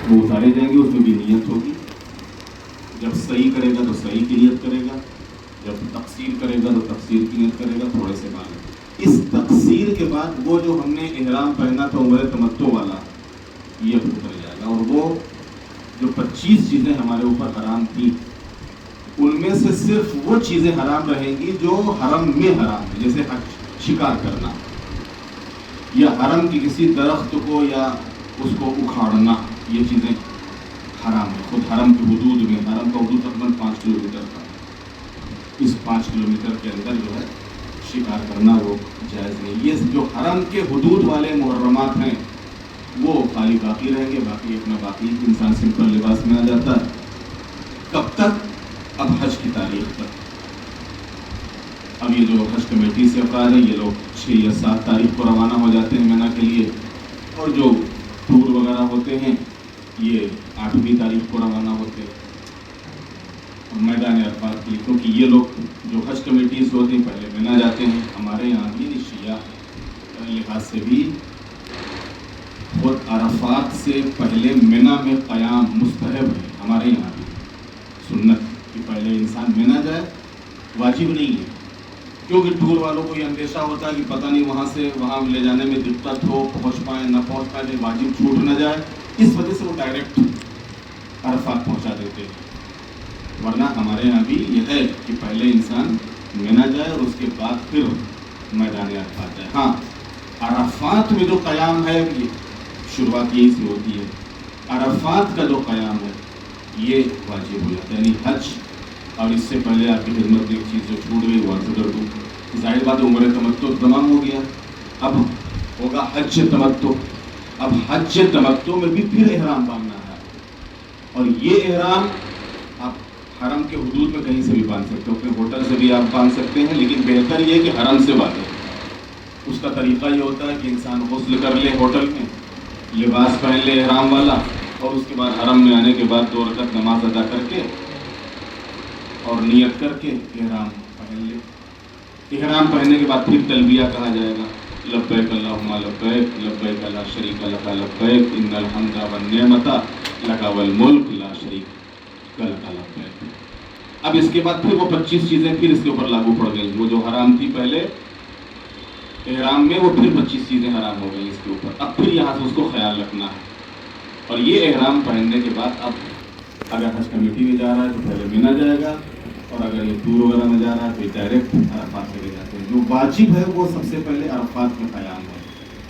وہ اتارے جائیں گے، اس میں بھی نیت ہوگی. جب صحیح کرے گا تو صحیح کی نیت کرے گا، جب تقصیر کرے گا تو تقصیر کی نیت کرے گا، تھوڑے سے بعد. اس تقصیر کے بعد وہ جو ہم نے احرام پہنا تھا عمرہ تمتع والا، یہ اب اتر جائے گا. اور وہ جو 25 چیزیں ہمارے اوپر حرام تھیں، ان میں سے صرف وہ چیزیں حرام رہیں گی جو حرم میں حرام ہے. جیسے شکار کرنا، یا حرم کی کسی درخت کو یا اس کو اکھاڑنا، یہ چیزیں حرام ہے. خود حرم کی حدود میں، حرم کا حدود تقریباً 5 کلومیٹر تھا، اس 5 کلومیٹر کے اندر جو ہے شکار کرنا وہ جائز نہیں. یہ جو حرم کے حدود والے محرمات ہیں وہ خالی باقی رہیں گے. باقی اپنا باقی انسان سمپل لباس میں آ جاتا ہے. کب تک؟ اب حج کی تاریخ تک. اب یہ جو حج کمیٹی سے افراد ہیں، یہ لوگ 6 یا 7 تاریخ کو روانہ ہو جاتے ہیں مینا کے لیے، اور جو ٹور وغیرہ ہوتے ہیں یہ 8ویں تاریخ کو روانہ ہوتے ہیں میدان عرفات کے لیے. کیونکہ یہ لوگ جو حج کمیٹیز ہوتی ہیں پہلے مینا جاتے ہیں. ہمارے یہاں بھی شیعہ لحاظ سے بھی خود عرفات سے پہلے مینا میں قیام مستحب ہے. ہمارے یہاں بھی سنت کہ پہلے انسان مینا جائے، واجب نہیں ہے. کیونکہ ٹور والوں کو یہ اندیشہ ہوتا ہے کہ پتہ نہیں وہاں سے وہاں لے جانے میں دقت ہو، پہنچ پائیں نہ پہنچ پائیں، واجب چھوٹ نہ جائے. اس وجہ سے وہ ڈائریکٹ عرفات پہنچا دیتے ہیں. ورنہ ہمارے یہاں بھی یہ ہے کہ پہلے انسان مینا جائے اور اس کے بعد پھر میدان عرفات جائے. ہاں، عرفات میں جو قیام ہے یہ شروعات یہی سے ہوتی ہے. عرفات کا جو قیام ہے یہ واجب ہو جاتا ہے. یعنی حج، اور اس سے پہلے آپ کی خدمت میں ایک چیز جو چھوٹ گئی وہ عرض کر دوں. ظاہر بات عمرہ تمتع تمام ہو گیا، اب ہوگا حج تمتع. اب حج تمتع میں بھی پھر احرام باندھنا ہے. اور یہ احرام آپ حرم کے حدود میں کہیں سے بھی باندھ سکتے ہو، اپنے ہوٹل سے بھی آپ باندھ سکتے ہیں، لیکن بہتر یہ کہ حرم سے باندھیں. اس کا طریقہ یہ ہوتا ہے کہ انسان غسل کر لے ہوٹل میں، لباس پہن لے احرام والا، اور اس کے بعد حرم میں آنے کے بعد 2 رکعت نماز ادا کر کے اور نیت کر کے احرام پہن لے. احرام پہننے کے بعد پھر تلبیہ کہا جائے گا، لبیک اللہم لبیک لبیک لا شریک لک لبیک ان الحمد والنعمت لک والملک لا شریک لک لبیک. اب اس کے بعد پھر وہ 25 چیزیں پھر اس کے اوپر لاگو پڑ گئی. وہ جو حرام تھی پہلے احرام میں، وہ پھر 25 چیزیں حرام ہو گئی اس کے اوپر. اب پھر یہاں سے اس کو خیال رکھنا ہے. اور یہ احرام پہننے کے بعد اب اگر حج کمیٹی میں جا رہا ہے تو پہلے مینا جائے گا، اور اگر یہ ٹور وغیرہ میں جا رہا ہے تو ڈائریکٹ عرفات چلے جاتے ہیں. جو واجب ہے وہ سب سے پہلے عرفات میں قیام ہے.